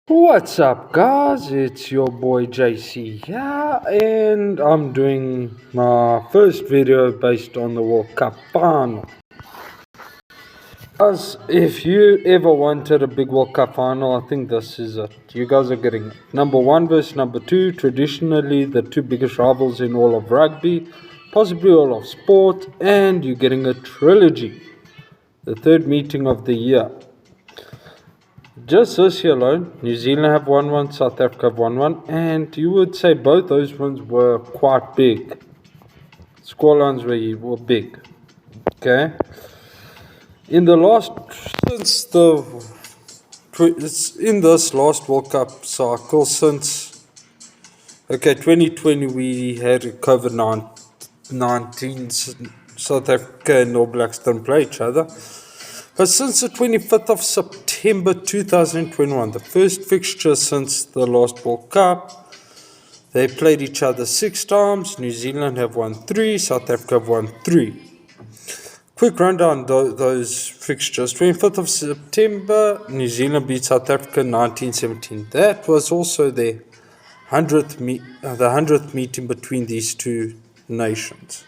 What's up, guys? It's your boy JC here, and I'm doing my first video based on the World Cup final. Guys, if you ever wanted a big World Cup final, I think this is it. You guys are getting it. Number one versus number two, traditionally the two biggest rivals in all of rugby, possibly all of sport, and you're getting a trilogy, the third meeting of the year. Just this year alone, New Zealand have won one, South Africa have won one, and you would say both those ones were quite big. Scorelines were big. Okay. In the last, since the, in this last World Cup cycle, since 2020 we had COVID-19, South Africa and All Blacks didn't play each other. But since the 25th of September 2021, the first fixture since the last World Cup, they played each other 6 times. New Zealand have won 3, South Africa have won 3. Quick rundown those fixtures. 25th of September, New Zealand beat South Africa 1917. That was also the 100th meeting between these two nations.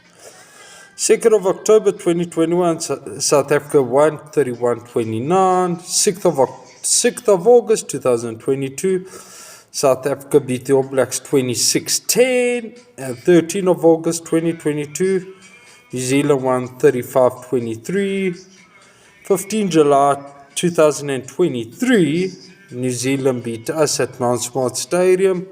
2nd of October 2021, South Africa won 31-29. 6th of August 2022, South Africa beat the All Blacks 26-10. And 13th of August 2022, New Zealand won 35-23. 15 July 2023, New Zealand beat us at Mount Smart Stadium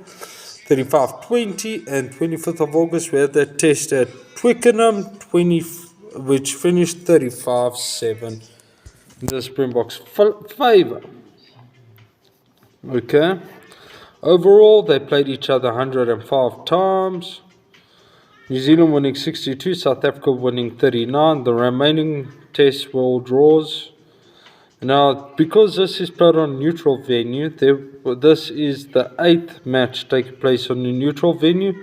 35-20, and 25th of August we had that test at Twickenham, which finished 35-7 in the Springboks' favour. Okay. Overall, they played each other 105 times. New Zealand winning 62, South Africa winning 39. The remaining tests were all draws. Now, because this is played on a neutral venue, this is the 8th match taking place on a neutral venue.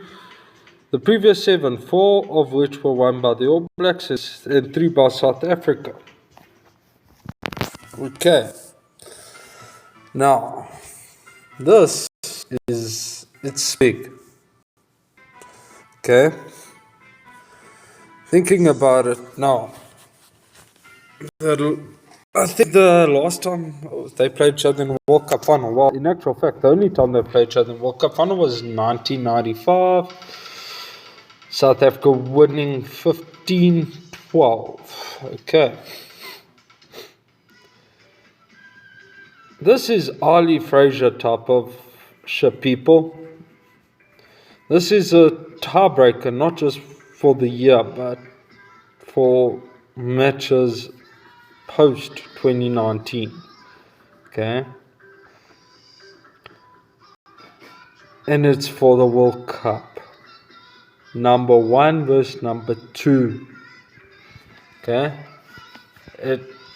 The previous 7, 4 of which were won by the All Blacks and 3 by South Africa. Okay. Now, this it's big. Okay. Thinking about it now, I think the last time they played each other in the World Cup final, well, in actual fact, the only time they played each other in the World Cup final was 1995. South Africa winning 15-12. Okay. This is Ali Frasier type of shit, people. This is a tiebreaker, not just for the year, but for matches post 2019. Okay. And it's for the World Cup. Number 1 versus number 2. Okay.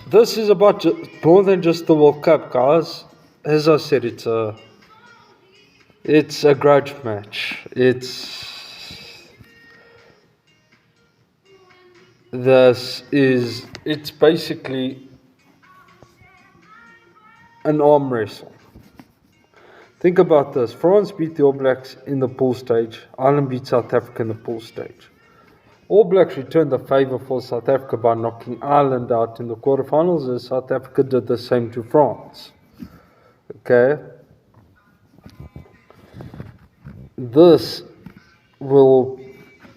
This is about more than just the World Cup, guys. As I said, it's a grudge match. It's basically an arm wrestle. Think about this. France beat the All Blacks in the pool stage. Ireland beat South Africa in the pool stage. All Blacks returned the favour for South Africa by knocking Ireland out in the quarterfinals, as South Africa did the same to France. Okay?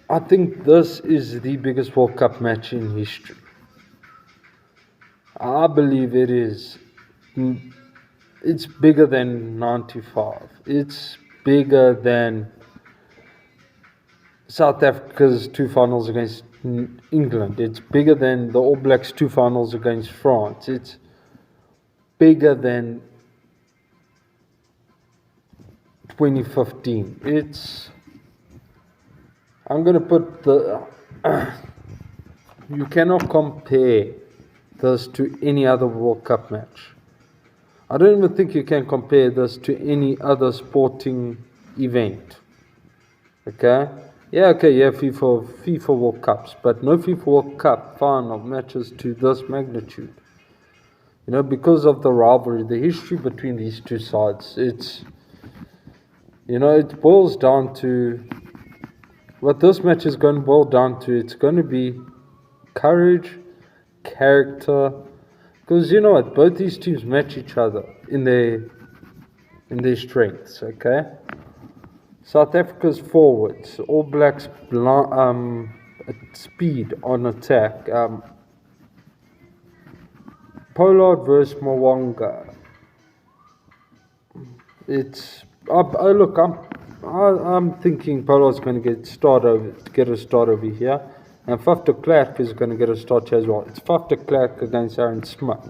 I think this is the biggest World Cup match in history. I believe it is. It's bigger than 95. It's bigger than South Africa's 2 finals against England. It's bigger than the All Blacks' 2 finals against France. It's bigger than 2015. I'm going to put you cannot compare this to any other World Cup match. I don't even think you can compare this to any other sporting event. Okay? Yeah, okay, yeah, FIFA World Cups, but no FIFA World Cup final matches to this magnitude. because of the rivalry, the history between these two sides. It boils down to what this match is going to boil down to. It's going to be courage, character, because both these teams match each other in their strengths. Okay, South Africa's forwards, All Blacks speed on attack. Pollard versus Mwanga. I'm thinking Pollard's going to get a start over here, and Faf de Klerk is going to get a start here as well. It's Faf de Klerk against Aaron Smith.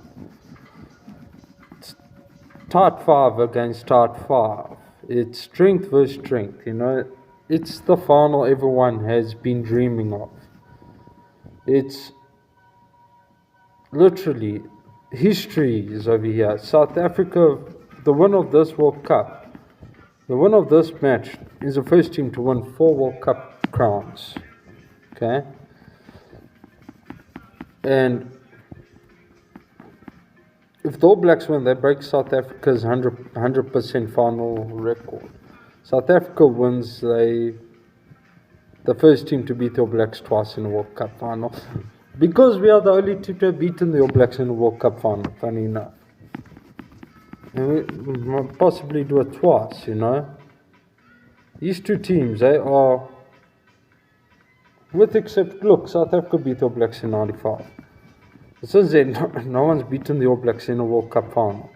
It's tight 5 against tight 5. It's strength versus strength. It's the final everyone has been dreaming of. It's literally history is over here. South Africa, the winner of this World Cup, the winner of this match is the first team to win 4 World Cup crowns. Okay? And if the All Blacks win, they break South Africa's 100% final record. South Africa wins, the first team to beat the All Blacks twice in the World Cup final. Because we are the only team to have beaten the All Blacks in the World Cup final, funny enough. And we might possibly do it twice, These two teams, they are, South Africa beat the All Blacks in 95. Since then, no one's beaten the All Blacks in the World Cup final.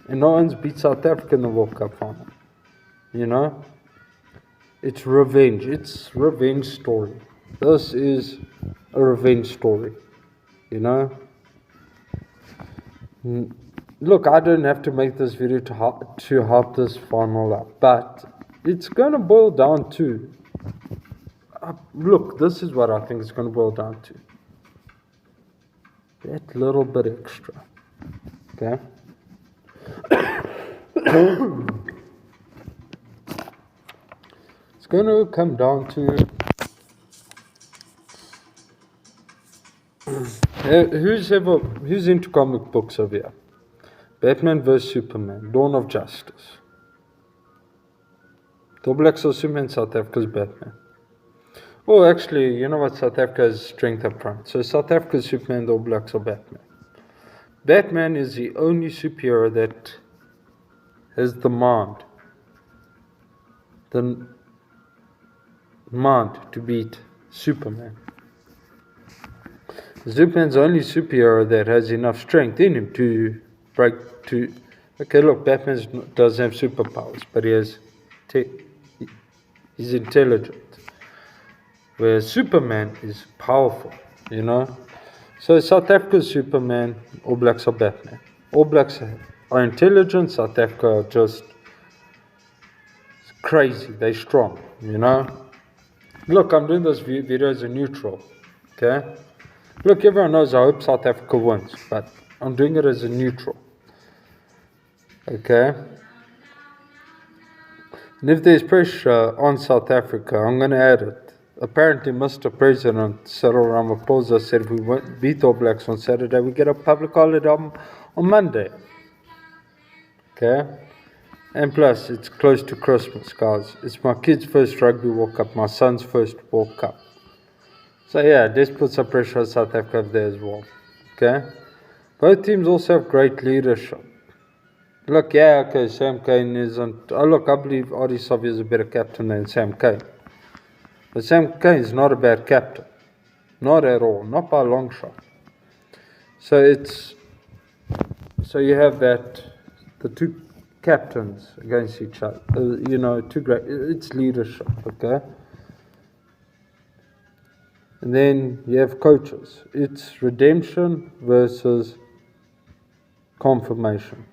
And no one's beat South Africa in the World Cup final. It's revenge. It's revenge story. This is a revenge story. Look, I don't have to make this video to help this final up, but it's going to boil down to, this is what I think it's going to boil down to. That little bit extra. Okay? It's going to come down to who's into comic books over here? Batman vs Superman, Dawn of Justice. The All Blacks are Superman, South Africa's Batman. Oh, actually, you know what? South Africa has strength up front. So South Africa's Superman, the All Blacks are Batman. Batman is the only superhero that has the mind to beat Superman. Superman's the only superhero that has enough strength in him to break to. Okay, look, Batman doesn't have superpowers, but he's intelligent. Whereas Superman is powerful, So South Africa's Superman, All Blacks are Batman. All Blacks are intelligent, South Africa are just crazy, they're strong, Look, I'm doing this video as a neutral, okay? Look, everyone knows I hope South Africa wins, but I'm doing it as a neutral, okay? And if there's pressure on South Africa, I'm going to add it. Apparently, Mr. President Cyril Ramaphosa said if we beat All Blacks on Saturday, we get a public holiday on Monday. Okay? And plus, it's close to Christmas, guys. It's my kid's first Rugby World Cup, my son's first World Cup. So yeah, let's put some pressure on South Africa there as well. Okay? Both teams also have great leadership. Look, yeah, okay, Sam Cane isn't... I believe Ardie Savia is a better captain than Sam Cane. But Sam Cane is not a bad captain. Not at all. Not by a long shot. So you have the two captains against each other. Two great... It's leadership, okay? And then you have coaches. It's redemption versus confirmation.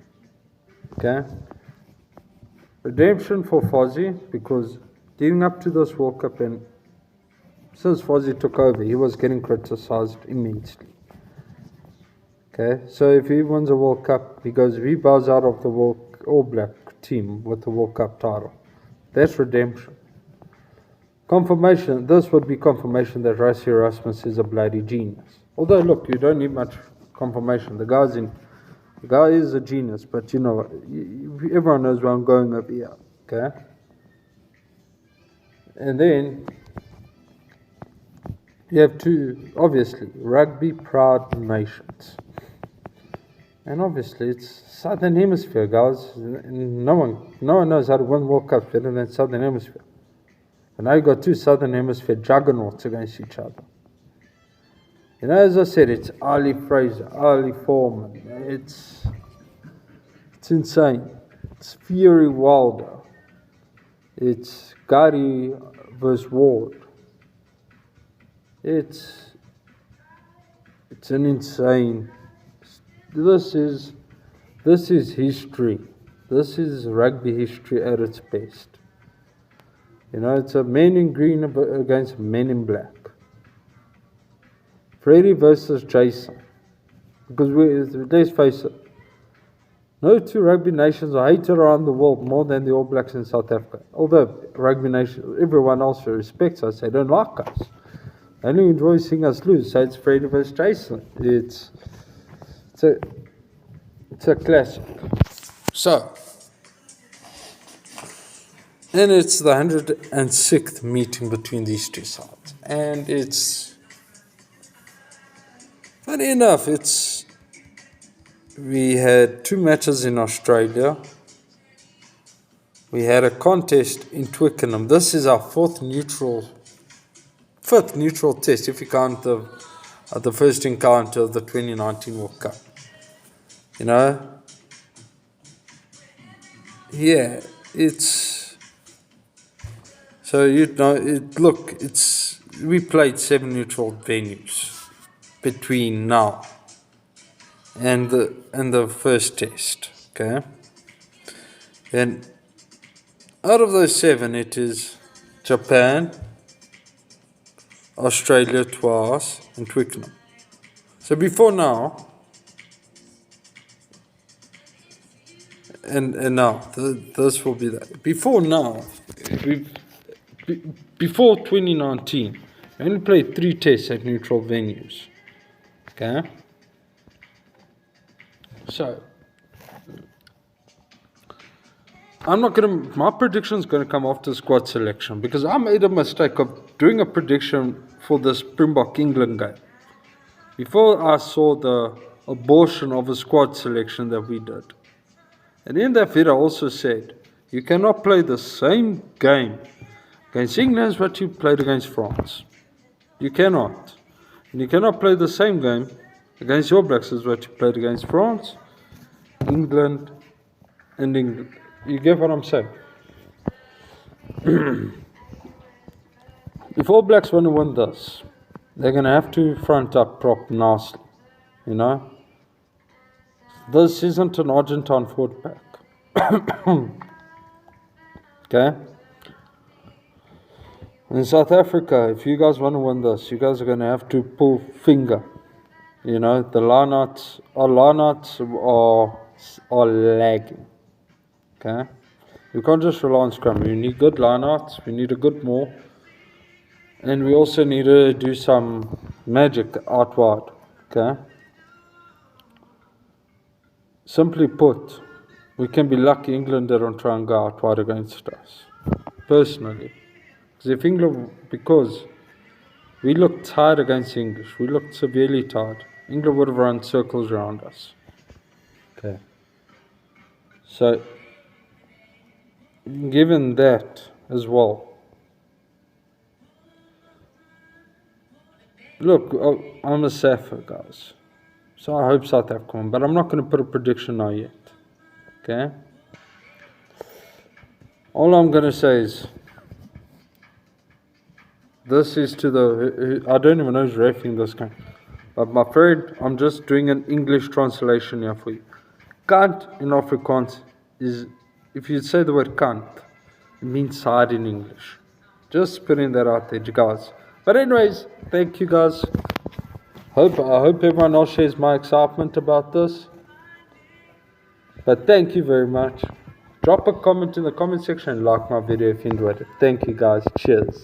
Okay? Redemption for Fozzie, because leading up to this World Cup and since Fozzie took over, he was getting criticized immensely. Okay? So if he wins a World Cup, he bows out of the All Black team with the World Cup title. That's redemption. Confirmation, this would be confirmation that Rassie Erasmus is a bloody genius. Although, look, you don't need much confirmation. The guy is a genius, but everyone knows where I'm going over here. Okay? And then you have two, obviously, rugby proud nations. And obviously, it's Southern Hemisphere, guys. No one knows how to win World Cup better than Southern Hemisphere. And now you've got two Southern Hemisphere juggernauts against each other. As I said, it's Ali Frasier, Ali Foreman. It's insane. It's Fury Wilder. It's Gary versus Ward. It's an insane. This is history. This is rugby history at its best. It's a men in green against men in black. Freddie versus Jason. Because let's face it, no two rugby nations are hated around the world more than the All Blacks in South Africa. Although rugby nation, everyone else respects us, they don't like us. They only enjoy seeing us lose. So it's Freddie versus Jason. It's a classic. So, and it's the 106th meeting between these two sides. And it's, funny enough, we had two matches in Australia. We had a contest in Twickenham. This is our fifth neutral test, if you count the first encounter of the 2019 World Cup. Yeah, it's so we played 7 neutral venues between now and the first test. Okay, and out of those 7, it is Japan, Australia twice, and Twickenham. So before now, and now this will be that. Before now, before 2019, we only played 3 tests at neutral venues. Okay, so my prediction is going to come after squad selection, because I made a mistake of doing a prediction for the Springbok England game before I saw the abortion of a squad selection that we did. And in that video I also said, you cannot play the same game against England as what you played against France. You cannot. And you cannot play the same game against your Blacks as what you played against France, England, and England. You get what I'm saying? If All Blacks want to win this, they're going to have to front up prop nicely. This isn't an Argentine forward pack. Okay? In South Africa, if you guys want to win this, you guys are going to have to pull finger. The lineouts are lagging. Okay? You can't just rely on scrum. You need good lineouts. We need a good maul. And we also need to do some magic out wide. Okay? Simply put, we can be lucky England don't try and go out wide against us. Personally. Because we looked tired against English. We looked severely tired. England would have run circles around us. Okay. So, given that as well, look, I'm a Safa, guys. So I hope South Africa win, but I'm not going to put a prediction now yet. Okay? All I'm going to say is, this is to I don't even know who's reffing this game. But my friend, I'm just doing an English translation here for you. Kant in Afrikaans is, if you say the word kant, it means side in English. Just putting that out there, guys. But anyways, thank you guys. I hope everyone else shares my excitement about this. But thank you very much. Drop a comment in the comment section and like my video if you enjoyed it. Thank you guys. Cheers.